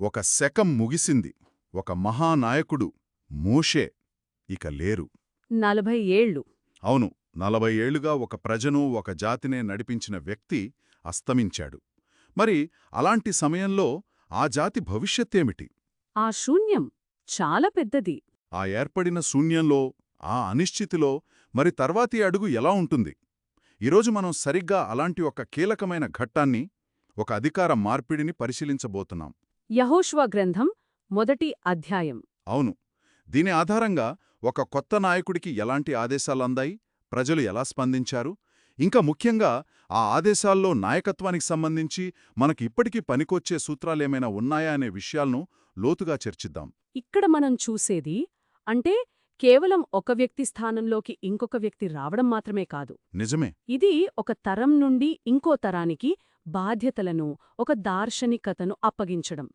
ఒక శకం ముగిసింది. ఒక మహానాయకుడు మోషే ఇక లేరు. 40 ఏళ్ళు. అవును, 40 ఏళ్లుగా ఒక ప్రజను, ఒక జాతినే నడిపించిన వ్యక్తి అస్తమించాడు. మరి అలాంటి సమయంలో ఆ జాతి భవిష్యత్తేమిటి? ఆ శూన్యం చాలా పెద్దది. ఆ ఏర్పడిన శూన్యంలో, ఆ అనిశ్చితిలో మరి తర్వాతి అడుగు ఎలా ఉంటుంది? ఈరోజు మనం సరిగ్గా అలాంటి ఒక కీలకమైన ఘట్టాన్ని, ఒక అధికార మార్పిడిని పరిశీలించబోతున్నాం. యెహోషువ గ్రంథం మొదటి అధ్యాయం. అవును, దీని ఆధారంగా ఒక కొత్త నాయకుడికి ఎలాంటి ఆదేశాలందాయి, ప్రజలు ఎలా స్పందించారు, ఇంకా ముఖ్యంగా ఆ ఆదేశాల్లో నాయకత్వానికి సంబంధించి మనకి ఇప్పటికీ పనికొచ్చే సూత్రాలేమైనా ఉన్నాయా అనే విషయాలను లోతుగా చర్చిద్దాం. ఇక్కడ మనం చూసేది అంటే కేవలం ఒక వ్యక్తి స్థానంలోకి ఇంకొక వ్యక్తి రావడం మాత్రమే కాదు. నిజమే. ఇది ఒక తరం నుండి ఇంకో తరానికి బాధ్యతలను, ఒక దార్శనికతను అప్పగించడం.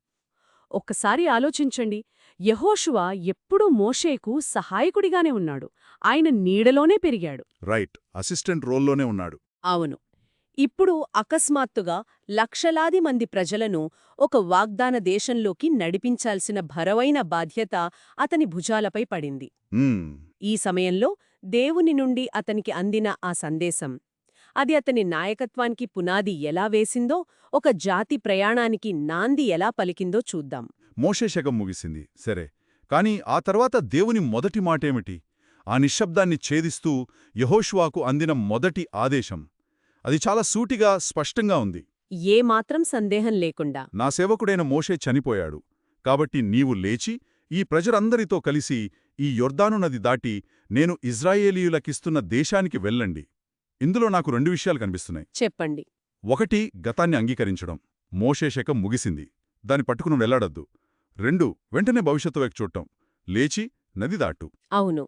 ఒక్కసారి ఆలోచించండి, యెహోషువ ఎప్పుడూ మోషేకు సహాయకుడిగానే ఉన్నాడు. ఆయన నీడలోనే పెరిగాడు. రైట్, అసిస్టెంట్ రోల్లోనే ఉన్నాడు. అవును. ఇప్పుడు అకస్మాత్తుగా లక్షలాది మంది ప్రజలను ఒక వాగ్దాన దేశంలోకి నడిపించాల్సిన భరవైన బాధ్యత అతని భుజాలపై పడింది. మ్మ్. ఈ సమయంలో దేవుని నుండి అతనికి అందిన ఆ సందేశం, అది అతని నాయకత్వానికి పునాది ఎలా వేసిందో, ఒక జాతి ప్రయాణానికి నాంది ఎలా పలికిందో చూద్దాం. మోషే శకం ముగిసింది, సరే. కాని ఆ తర్వాత దేవుని మొదటి మాటేమిటి? ఆ నిశ్శబ్దాన్ని ఛేదిస్తూ యెహోషువాకు అందిన మొదటి ఆదేశం. అది చాలా సూటిగా, స్పష్టంగా ఉంది. ఏమాత్రం సందేహం లేకుండా, నా సేవకుడైన మోషే చనిపోయాడు, కాబట్టి నీవు లేచి ఈ ప్రజలందరితో కలిసి ఈ యొర్దాను నది దాటి నేను ఇజ్రాయేలీయులకిస్తున్న దేశానికి వెళ్ళండి. ఇందులో నాకు 2 విషయాలు కనిపిస్తున్నాయి. చెప్పండి. 1, గతాన్ని అంగీకరించడం. మోషే శకం ముగిసింది, దాన్ని పట్టుకుని వెళ్లాడద్దు. 2, వెంటనే భవిష్యత్తు వైపు చూడటం. లేచి నది దాటు. అవును,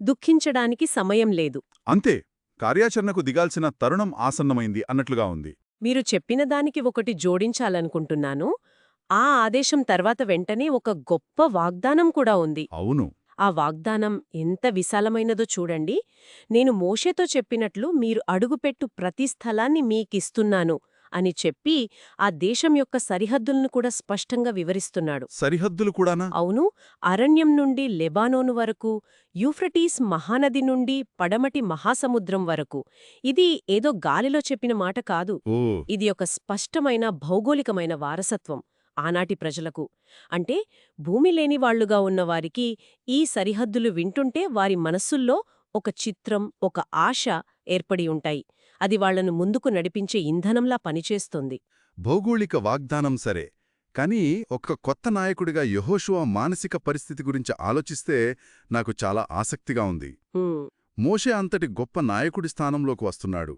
దుఃఖించడానికి సమయం లేదు. అంతే, కార్యాచరణకు దిగాల్సిన తరుణం ఆసన్నమైంది అన్నట్లుగా ఉంది. మీరు చెప్పిన దానికి ఒకటి జోడించాలనుకుంటున్నాను. ఆ ఆదేశం తర్వాత వెంటనే ఒక గొప్ప వాగ్దానం కూడా ఉంది. అవును. ఆ వాగ్దానం ఎంత విశాలమైనదో చూడండి. నేను మోషేతో చెప్పినట్లు మీరు అడుగుపెట్టు ప్రతి స్థలాన్ని మీకిస్తున్నాను అని చెప్పి ఆ దేశం యొక్క సరిహద్దులను కూడా స్పష్టంగా వివరిస్తున్నాడు. సరిహద్దులు కూడానా? అవును, అరణ్యం నుండి లెబానోను వరకు, యూఫ్రటీస్ మహానది నుండి పడమటి మహాసముద్రం వరకు. ఇది ఏదో గాలిలో చెప్పిన మాట కాదు. ఓ, ఇది ఒక స్పష్టమైన భౌగోళికమైన వారసత్వం ఆనాటి ప్రజలకు. అంటే భూమి లేనివాళ్లుగా ఉన్నవారికి ఈ సరిహద్దులు వింటుంటే వారి మనస్సుల్లో ఒక చిత్రం, ఒక ఆశ ఏర్పడి ఉంటాయి. అది వాళ్లను ముందుకు నడిపించే ఇంధనంలా పనిచేస్తుంది. భౌగోళిక వాగ్దానం సరే, కానీ ఒక కొత్త నాయకుడిగా యెహోషువ మానసిక పరిస్థితి గురించి ఆలోచిస్తే నాకు చాలా ఆసక్తిగా ఉంది. మోషే అంతటి గొప్ప నాయకుడి స్థానంలోకి వస్తున్నాడు.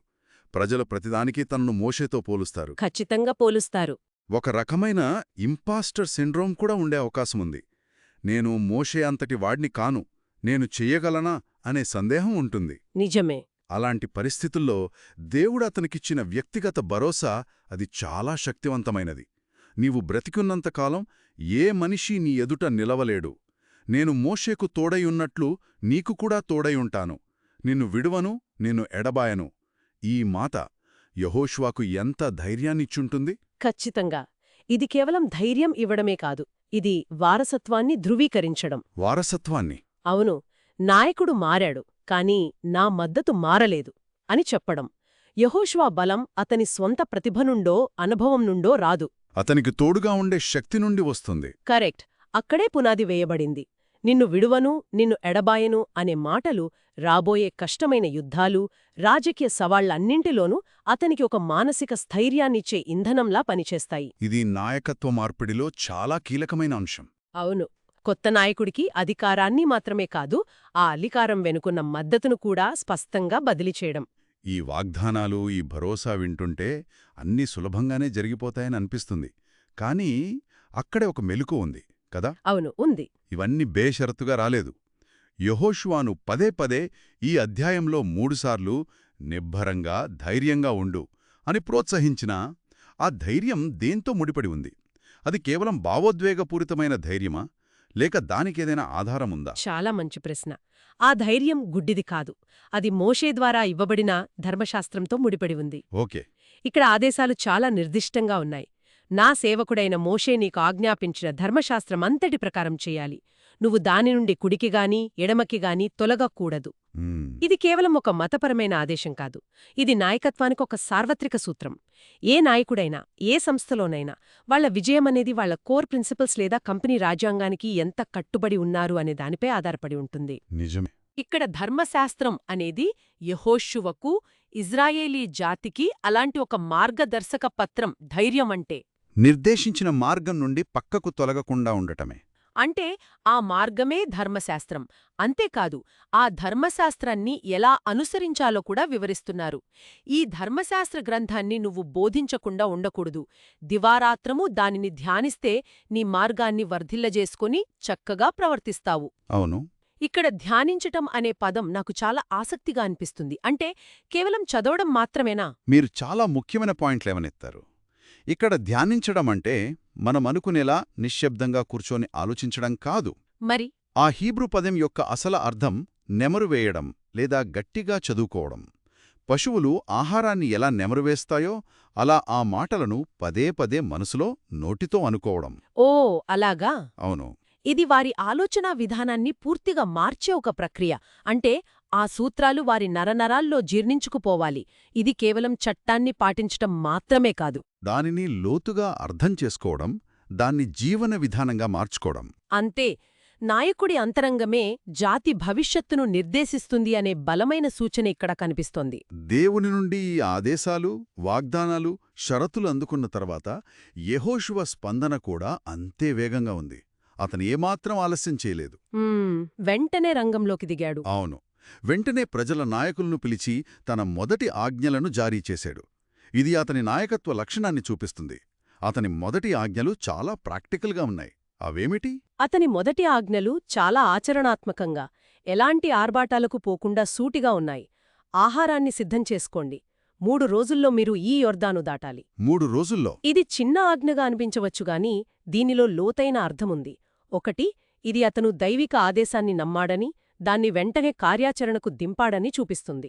ప్రజలు ప్రతిదానికీ తనను మోషేతో పోలుస్తారు. ఖచ్చితంగా పోలుస్తారు. ఒక రకమైన ఇంపాస్టర్ సిండ్రోమ్ కూడా ఉండే అవకాశముంది. నేను మోషే అంతటి వాడిని కాను, నేను చెయ్యగలనా అనే సందేహం ఉంటుంది. నిజమే. అలాంటి పరిస్థితుల్లో దేవుడు అతనికిచ్చిన వ్యక్తిగత భరోసా అది చాలా శక్తివంతమైనది. నీవు బ్రతికున్నంతకాలం ఏ మనిషి నీ ఎదుట నిలవలేడు. నేను మోషేకు తోడైయున్నట్లు నీకు కూడా తోడైయుంటాను. నిన్ను విడువను, నిన్ను ఎడబాయను. ఈ మాట యెహోషువకు ఎంత ధైర్యాన్నిచ్చుంటుంది? ఖచ్చితంగా. ఇది కేవలం ధైర్యం ఇవ్వడమే కాదు, ఇది వారసత్వాన్ని ధృవీకరించడం. వారసత్వాన్ని? అవును, నాయకుడు మారాడు, కాని నా మద్దతు మారలేదు అని చెప్పడం. యెహోషువ బలం అతని స్వంత ప్రతిభ నుండో అనుభవం నుండో రాదు. అతనికి తోడుగా ఉండే శక్తి నుండి వస్తుంది. కరెక్ట్, అక్కడే పునాది వేయబడింది. నిన్ను విడువను, నిన్ను ఎడబాయను అనే మాటలు రాబోయే కష్టమైన యుద్ధాలు, రాజకీయ సవాళ్లన్నింటిలోనూ అతనికి ఒక మానసిక స్థైర్యాన్నిచ్చే ఇంధనంలా పనిచేస్తాయి. ఇది నాయకత్వ మార్పిడిలో చాలా కీలకమైన అంశం. అవును, కొత్త నాయకుడికి అధికారాన్ని మాత్రమే కాదు, ఆ అధికారం వెనుకున్న మద్దతును కూడా స్పష్టంగా బదిలీ చేయడం. ఈ వాగ్దానాలు, ఈ భరోసా వింటుంటే అన్నీ సులభంగానే జరిగిపోతాయని అనిపిస్తుంది. కానీ అక్కడే ఒక మెలుకు ఉంది కదా? అవును, ఉంది. ఇవన్నీ బేషరతుగా రాలేదు. యెహోషువాను పదే పదే ఈ అధ్యాయంలో 3 సార్లు నిబ్బరంగా, ధైర్యంగా ఉండు అని ప్రోత్సహించినా ఆ ధైర్యం దేంతో ముడిపడి ఉంది? అది కేవలం భావోద్వేగపూరితమైన ధైర్యమా, లేక దానికేదైనా ఆధారముందా? చాలా మంచి ప్రశ్న. ఆ ధైర్యం గుడ్డిది కాదు. అది మోషే ద్వారా ఇవ్వబడిన ధర్మశాస్త్రంతో ముడిపడి ఉంది. ఓకే. ఇక్కడ ఆదేశాలు చాలా నిర్దిష్టంగా ఉన్నాయి. నా సేవకుడైన మోషే నీకు ఆజ్ఞాపించిన ధర్మశాస్త్రమంతటి ప్రకారం చెయ్యాలి. నువ్వు దాని నుండి కుడికిగాని ఎడమకిగాని తొలగకూడదు. ఇది కేవలం ఒక మతపరమైన ఆదేశం కాదు. ఇది నాయకత్వానికి ఒక సార్వత్రిక సూత్రం. ఏ నాయకుడైనా, ఏ సంస్థలోనైనా వాళ్ల విజయమనేది వాళ్ల కోర్ ప్రిన్సిపల్స్ లేదా కంపెనీ రాజ్యాంగానికి ఎంత కట్టుబడి ఉన్నారు అనే దానిపై ఆధారపడి ఉంటుంది. నిజమే. ఇక్కడ ధర్మశాస్త్రం అనేది యెహోషువకు, ఇజ్రాయేలీ జాతికి అలాంటి ఒక మార్గదర్శక పత్రం, ధైర్యం అంటే. నిర్దేశించిన మార్గం నుండి పక్కకు తొలగకుండా ఉండటమే. అంటే ఆ మార్గమే ధర్మశాస్త్రం. అంతేకాదు, ఆ ధర్మశాస్త్రాన్ని ఎలా అనుసరించాలో కూడా వివరిస్తున్నారు. ఈ ధర్మశాస్త్ర గ్రంథాన్ని నువ్వు బోధించకుండా ఉండకూడదు. దివారాత్రము దానిని ధ్యానిస్తే నీ మార్గాన్ని వర్ధిల్లజేసుకుని చక్కగా ప్రవర్తిస్తావు. అవును. ఇక్కడ ధ్యానించటం అనే పదం నాకు చాలా ఆసక్తిగా అనిపిస్తుంది. అంటే కేవలం చదవడం మాత్రమేనా? మీరు చాలా ముఖ్యమైన పాయింట్లేమనెత్తారు. ఇక్కడ ధ్యానించడం అంటే మనమనుకునేలా నిశ్శబ్దంగా కూర్చొని ఆలోచించడం కాదు. మరి ఆ హీబ్రూ పదం యొక్క అసల అర్థం నెమరువేయడం లేదా గట్టిగా చదువుకోవడం. పశువులు ఆహారాన్ని ఎలా నెమరువేస్తాయో అలా ఆ మాటలను పదే పదే మనసులో నోటితో అనుకోవడం. ఓ అలాగా. అవును. ఇది వారి ఆలోచనా విధానాన్ని పూర్తిగా మార్చే ఒక ప్రక్రియ. అంటే ఆ సూత్రాలు వారి నరనరాల్లో జీర్ణించుకుపోవాలి. ఇది కేవలం చట్టాన్ని పాటించటం మాత్రమే కాదు. దానిని లోతుగా అర్థం చేసుకోవడం, దాన్ని జీవన విధానంగా మార్చుకోవడం. అంతే. నాయకుడి అంతరంగమే జాతి భవిష్యత్తును నిర్దేశిస్తుంది అనే బలమైన సూచన ఇక్కడ కనిపిస్తోంది. దేవుని నుండి ఈ ఆదేశాలు, వాగ్దానాలు, షరతులు అందుకున్న తర్వాత యెహోషువ స్పందన కూడా అంతే వేగంగా ఉంది. అతను ఏమాత్రం ఆలస్యం చేయలేదు. వెంటనే రంగంలోకి దిగాడు. అవును. వెంటనే ప్రజల నాయకులను పిలిచి తన మొదటి ఆజ్ఞలను జారీ చేశాడు. ఇది అతని నాయకత్వ లక్షణాన్ని చూపిస్తుంది. అతని మొదటి ఆజ్ఞలు చాలా ప్రాక్టికల్గా ఉన్నాయి. అవేమిటి? అతని మొదటి ఆజ్ఞలు చాలా ఆచరణాత్మకంగా, ఎలాంటి ఆర్భాటాలకు పోకుండా సూటిగా ఉన్నాయి. ఆహారాన్ని సిద్ధం చేసుకోండి. 3 రోజుల్లో మీరు ఈ యొర్దాను దాటాలి. 3 రోజుల్లో? ఇది చిన్న ఆజ్ఞగా అనిపించవచ్చుగాని దీనిలో లోతైన అర్థముంది. 1, ఇది అతను దైవిక ఆదేశాన్ని నమ్మాడని, దాన్ని వెంటనే కార్యాచరణకు దింపాడని చూపిస్తుంది.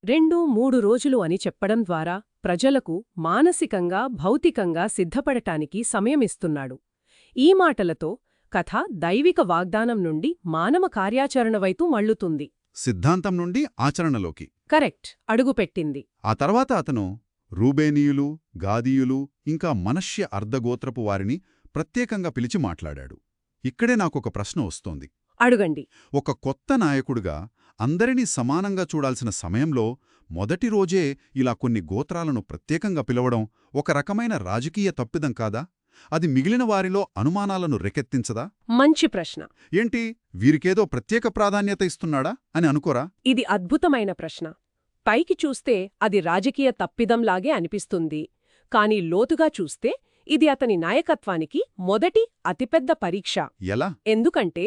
2, 3 రోజులు అని చెప్పడం ద్వారా ప్రజలకు మానసికంగా, భౌతికంగా సిద్ధపడటానికి సమయమిస్తున్నాడు. ఈ మాటలతో కథ దైవిక వాగ్దానం నుండి మానవ కార్యాచరణ వైపు మళ్లుతుంది. సిద్ధాంతం నుండి ఆచరణలోకి. కరెక్ట్. అడుగుపెట్టింది. ఆ తర్వాత అతను రూబేనీయులు, గాదీయులు ఇంకా మనష్య అర్ధగోత్రపు వారిని ప్రత్యేకంగా పిలిచి మాట్లాడాడు. ఇక్కడే నాకొక ప్రశ్న వస్తోంది. అడుగండి. ఒక కొత్త నాయకుడిగా అందరినీ సమానంగా చూడాల్సిన సమయంలో మొదటి రోజే ఇలా కొన్ని గోత్రాలను ప్రత్యేకంగా పిలవడం ఒక రకమైన రాజకీయ తప్పిదం కాదా? అది మిగిలిన వారిలో అనుమానాలను రేకెత్తించదా? మంచి ప్రశ్న. ఏంటి, వీరికేదో ప్రత్యేక ప్రాధాన్యత ఇస్తున్నాడా అని అనుకోరా? ఇది అద్భుతమైన ప్రశ్న. పైకి చూస్తే అది రాజకీయ తప్పిదంలాగే అనిపిస్తుంది. కాని లోతుగా చూస్తే ఇది అతని నాయకత్వానికి మొదటి అతిపెద్ద పరీక్ష. ఎలా? ఎందుకంటే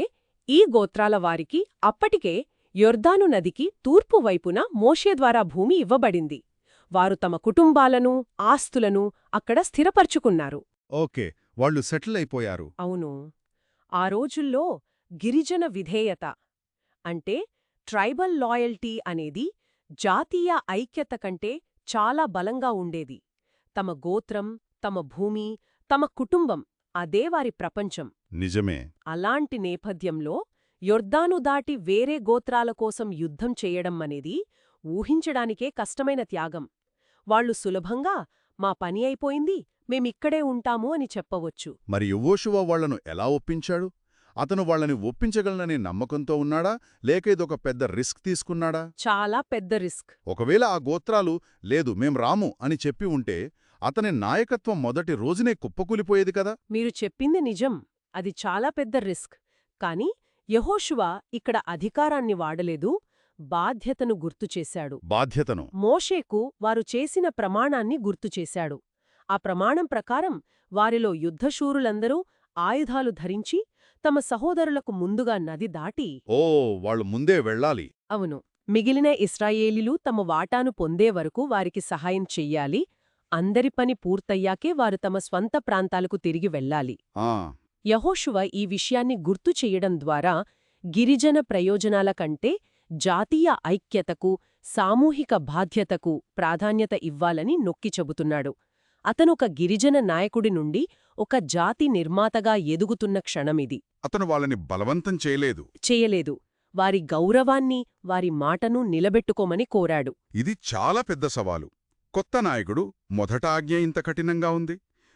ఈ గోత్రాల వారికి అప్పటికే యొర్దాను నదికి తూర్పు వైపున మోషే ద్వారా భూమి ఇవ్వబడింది. వారు తమ కుటుంబాలను, ఆస్తులను అక్కడ స్థిరపర్చుకున్నారు. ఓకే, వాళ్ళు సెటిల్ అయిపోయారు. అవును. ఆ రోజుల్లో గిరిజన విధేయత అంటే ట్రైబల్ లాయల్టీ అనేది జాతీయ ఐక్యత కంటే చాలా బలంగా ఉండేది. తమ గోత్రం, తమ భూమి, తమ కుటుంబం అదే వారి ప్రపంచం. నిజమే. అలాంటి నేపథ్యంలో యొర్దాను దాటి వేరే గోత్రాల కోసం యుద్ధం చేయడం అనేది ఊహించడానికే కష్టమైన త్యాగం. వాళ్లు సులభంగా మా పని అయిపోయింది, మేమిక్కడే ఉంటాము అని చెప్పవచ్చు. మరి యెహోషువ వాళ్లను ఎలా ఒప్పించాడు? అతను వాళ్ళని ఒప్పించగలననే నమ్మకంతో ఉన్నాడా, లేక ఇదొక పెద్ద రిస్క్ తీసుకున్నాడా? చాలా పెద్ద రిస్క్. ఒకవేళ ఆ గోత్రాలు లేదు మేం రాము అని చెప్పి ఉంటే అతని నాయకత్వం మొదటి రోజునే కుప్పకూలిపోయేది కదా? మీరు చెప్పింది నిజం. అది చాలా పెద్ద రిస్క్. కాని యెహోషువ ఇక్కడ అధికారాన్ని వాడలేదు, బాధ్యతను గుర్తుచేశాడు. బాధ్యతను? మోషేకు వారు చేసిన ప్రమాణాన్ని గుర్తుచేశాడు. ఆ ప్రమాణం ప్రకారం వారిలో యుద్ధశూరులందరూ ఆయుధాలు ధరించి తమ సహోదరులకు ముందుగా నది దాటి వాళ్ళు ముందే వెళ్ళాలి. అవును. మిగిలిన ఇశ్రాయేలీలు తమ వాటాను పొందే వరకు వారికి సహాయం చెయ్యాలి. అందరి పని పూర్తయ్యాకే వారు తమ స్వంత ప్రాంతాలకు తిరిగి వెళ్ళాలి. యెహోషువ ఈ విషయాన్ని గుర్తు చెయ్యడం ద్వారా గిరిజన ప్రయోజనాల కంటే జాతీయ ఐక్యతకు, సామూహిక బాధ్యతకు ప్రాధాన్యత ఇవ్వాలని నొక్కి చెబుతున్నాడు. అతనొక గిరిజన నాయకుడి నుండి ఒక జాతి నిర్మాతగా ఎదుగుతున్న క్షణమిది. అతను వాళ్ళని బలవంతం చేయలేదు. చేయలేదు. వారి గౌరవాన్ని, వారి మాటను నిలబెట్టుకోమని కోరాడు. ఇది చాలా పెద్ద సవాలు. కొత్త నాయకుడు మొదట ఆజ్ఞ ఇంత కఠినంగా ఉంది.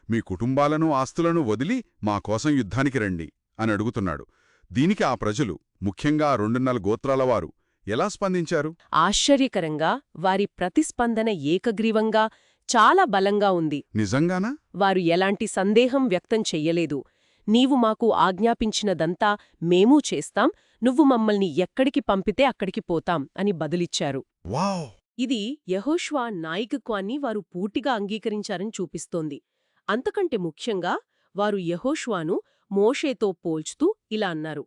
మీ కుటుంబాలను ఆస్తులను వదిలి మా కోసం యుద్ధానికి రండి అని అడుగుతున్నాడు. దీనికి ఆ ప్రజలు, ముఖ్యంగా 2.5 గోత్రాలవారు ఎలా స్పందించారు? ఆశ్చర్యకరంగా వారి ప్రతిస్పందన ఏకగ్రీవంగా, చాలా బలంగా ఉంది. నిజంగానా? వారు ఎలాంటి సందేహం వ్యక్తం చెయ్యలేదు. నీవు మాకు ఆజ్ఞాపించినదంతా మేమూ చేస్తాం, నువ్వు మమ్మల్ని ఎక్కడికి పంపితే అక్కడికి పోతాం అని బదులిచ్చారు. వావ్! ఇది యెహోషువ నాయకత్వాన్ని వారు పూర్తిగా అంగీకరించారని చూపిస్తోంది. అంతకంటే ముఖ్యంగా వారు యెహోషువను మోషేతో పోల్చుతూ ఇలా అన్నారు: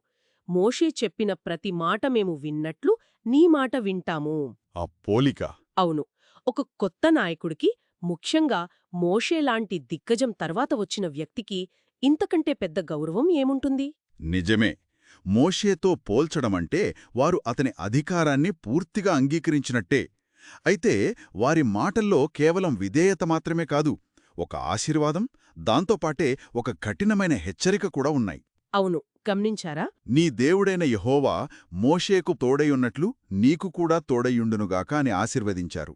మోషే చెప్పిన ప్రతి మాట మేము విన్నట్లు నీ మాట వింటాము. ఆ పోలిక! అవును, ఒక కొత్త నాయకుడికి, ముఖ్యంగా మోషేలాంటి దిగ్గజం తర్వాత వచ్చిన వ్యక్తికి ఇంతకంటే పెద్ద గౌరవం ఏముంటుంది? నిజమే. మోషేతో పోల్చడమంటే వారు అతని అధికారాన్ని పూర్తిగా అంగీకరించినట్టే. అయితే వారి మాటల్లో కేవలం విధేయత మాత్రమే కాదు, ఒక ఆశీర్వాదం, దాంతోపాటే ఒక కఠినమైన హెచ్చరిక కూడా ఉన్నాయి. అవును, గమనించారా? నీ దేవుడైన యెహోవా మోషేకు తోడైయున్నట్లు నీకు కూడా తోడైయుండునుగాక అని ఆశీర్వదించారు.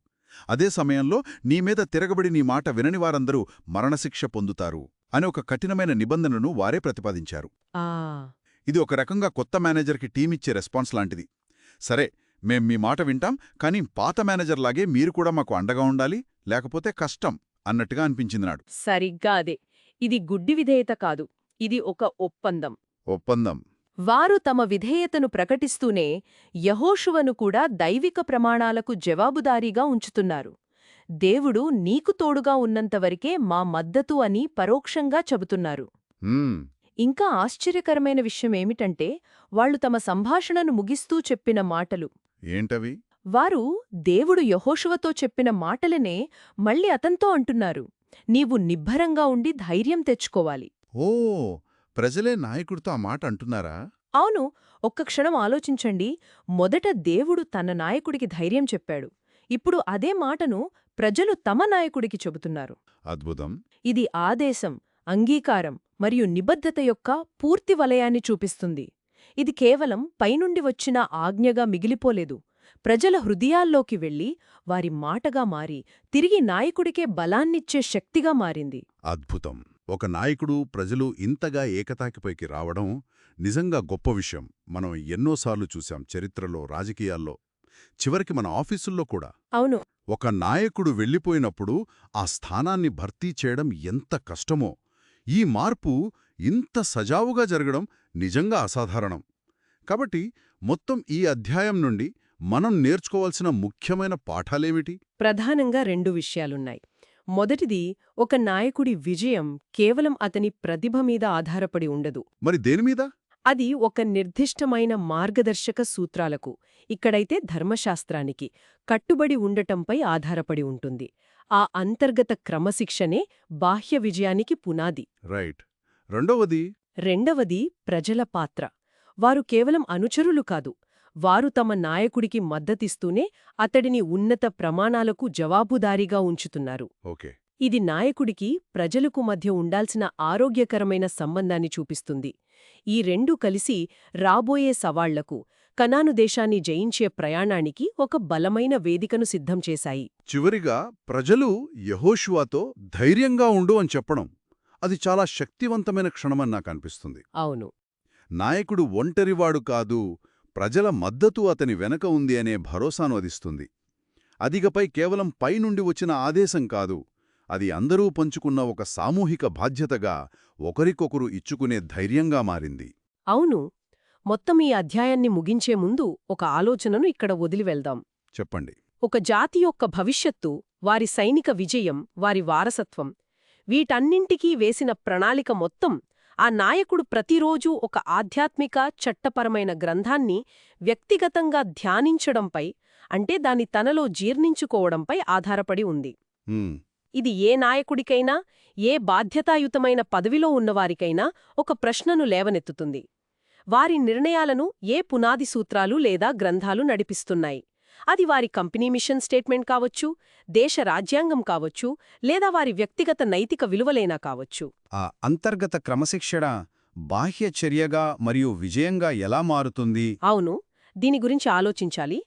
అదే సమయంలో నీమీద తిరగబడి నీ మాట వినని వారందరూ మరణశిక్ష పొందుతారు అని ఒక కఠినమైన నిబంధనను వారే ప్రతిపాదించారు. ఆ ఇది ఒక రకంగా కొత్త మేనేజర్కి టీమిచ్చే రెస్పాన్స్ లాంటిది. సరే, మేం మీ మాట వింటాం, కానీ పాత మేనేజర్లాగే మీరు కూడా మాకు అండగా ఉండాలి, లేకపోతే కష్టం అన్నట్టుగా అనిపించిందినాడు. సరిగ్గా అదే. ఇది గుడ్డి విధేయత కాదు, ఇది ఒక ఒప్పందం. ఒప్పందం. వారు తమ విధేయతను ప్రకటిస్తూనే యెహోషువను కూడా దైవిక ప్రమాణాలకు జవాబుదారీగా ఉంచుతున్నారు. దేవుడు నీకు తోడుగా ఉన్నంతవరకే మా మద్దతు అని పరోక్షంగా చెబుతున్నారు. హ్మ్. ఇంకా ఆశ్చర్యకరమైన విషయమేమిటంటే, వాళ్లు తమ సంభాషణను ముగిస్తూ చెప్పిన మాటలు. ఏంటవి? వారు దేవుడు యెహోషువతో చెప్పిన మాటలనే మళ్ళీ అతన్తో అంటున్నారు. నీవు నిబ్బరంగా ఉండి ధైర్యం తెచ్చుకోవాలి. ఓ, ప్రజలే నాయకుడితో ఆ మాట అంటున్నారా? అవును, ఒక్క క్షణం ఆలోచించండి. మొదట దేవుడు తన నాయకుడికి ధైర్యం చెప్పాడు. ఇప్పుడు అదే మాటను ప్రజలు తమ నాయకుడికి చెబుతున్నారు. అద్భుతం. ఇది ఆదేశం, అంగీకారం మరియు నిబద్ధత యొక్క పూర్తి వలయాన్ని చూపిస్తుంది. ఇది కేవలం పైనుండి వచ్చిన ఆజ్ఞగా మిగిలిపోలేదు. ప్రజల హృదయాల్లోకి వెళ్లి వారి మాటగా మారి తిరిగి నాయకుడికే బలాన్నిచ్చే శక్తిగా మారింది. అద్భుతం. ఒక నాయకుడు, ప్రజలు ఇంతగా ఏకతాకిపైకి రావడం నిజంగా గొప్ప విషయం. మనం ఎన్నోసార్లు చూశాం చరిత్రలో, రాజకీయాల్లో, చివరికి మన ఆఫీసుల్లో కూడా. అవును, ఒక నాయకుడు వెళ్ళిపోయినప్పుడు ఆ స్థానాన్ని భర్తీ చేయడం ఎంత కష్టమో. ఈ మార్పు ఇంత సజావుగా జరగడం నిజంగా అసాధారణం. కాబట్టి మొత్తం ఈ అధ్యాయం నుండి మనం నేర్చుకోవాల్సిన ముఖ్యమైన పాఠాలేమిటి? ప్రధానంగా 2 విషయాలున్నాయి. మొదటిది, ఒక నాయకుడి విజయం కేవలం అతని ప్రతిభ మీద ఆధారపడి ఉండదు. మరి దేనిమీద? అది ఒక నిర్దిష్టమైన మార్గదర్శక సూత్రాలకు, ఇక్కడైతే ధర్మశాస్త్రానికి కట్టుబడి ఉండటంపై ఆధారపడి ఉంటుంది. ఆ అంతర్గత క్రమశిక్షణే బాహ్య విజయానికి పునాది. రైట్. రెండవది? రెండవది ప్రజల పాత్ర. వారు కేవలం అనుచరులు కాదు, వారు తమ నాయకుడికి మద్దతిస్తూనే అతడిని ఉన్నత ప్రమాణాలకు జవాబుదారీగా ఉంచుతున్నారు. ఓకే. ఇది నాయకుడికి, ప్రజలకు మధ్య ఉండాల్సిన ఆరోగ్యకరమైన సంబంధాన్ని చూపిస్తుంది. ఈ రెండూ కలిసి రాబోయే సవాళ్లకు, కనాను దేశాన్ని జయించే ప్రయాణానికి ఒక బలమైన వేదికను సిద్ధం చేశాయి. చివరిగా ప్రజలు యెహోషువతో ధైర్యంగా ఉండు అని చెప్పడం, అది చాలా శక్తివంతమైన క్షణమని నాకనిపిస్తుంది. అవును, నాయకుడు ఒంటరివాడు కాదు, ప్రజల మద్దతు అతని వెనక ఉంది అనే భరోసాను అదిస్తుంది. అదిగపై కేవలం పైనుండి వచ్చిన ఆదేశం కాదు, అది అందరూ పంచుకున్న ఒక సామూహిక బాధ్యతగా, ఒకరికొకరు ఇచ్చుకునే ధైర్యంగా మారింది. అవును. మొత్తం ఈ అధ్యాయాన్ని ముగించే ముందు ఒక ఆలోచనను ఇక్కడ వదిలివెళ్దాం. చెప్పండి. ఒక జాతి యొక్క భవిష్యత్తు, వారి సైనిక విజయం, వారి వారసత్వం, వీటన్నింటికీ వేసిన ప్రణాళిక మొత్తం ఆ నాయకుడు ప్రతిరోజూ ఒక ఆధ్యాత్మిక, చట్టపరమైన గ్రంథాన్ని వ్యక్తిగతంగా ధ్యానించడంపై, అంటే దాని తనలో జీర్ణించుకోవడంపై ఆధారపడి ఉంది. ఇది ఏ నాయకుడికైనా, ఏ బాధ్యతాయుతమైన పదవిలో ఉన్నవారికైనా ఒక ప్రశ్నను లేవనెత్తుతుంది. వారి నిర్ణయాలను ఏ పునాది సూత్రాలు లేదా గ్రంథాలు నడిపిస్తున్నాయి? అది వారి కంపెనీ మిషన్ స్టేట్మెంట్ కావచ్చు, దేశ రాజ్యాంగం కావచ్చు, లేదా వారి వ్యక్తిగత నైతిక విలువలైనా కావచ్చు. ఆ అంతర్గత క్రమశిక్షణ బాహ్య చర్యగా మరియు విజయంగా ఎలా మారుతుంది? అవును, దీని గురించి ఆలోచించాలి.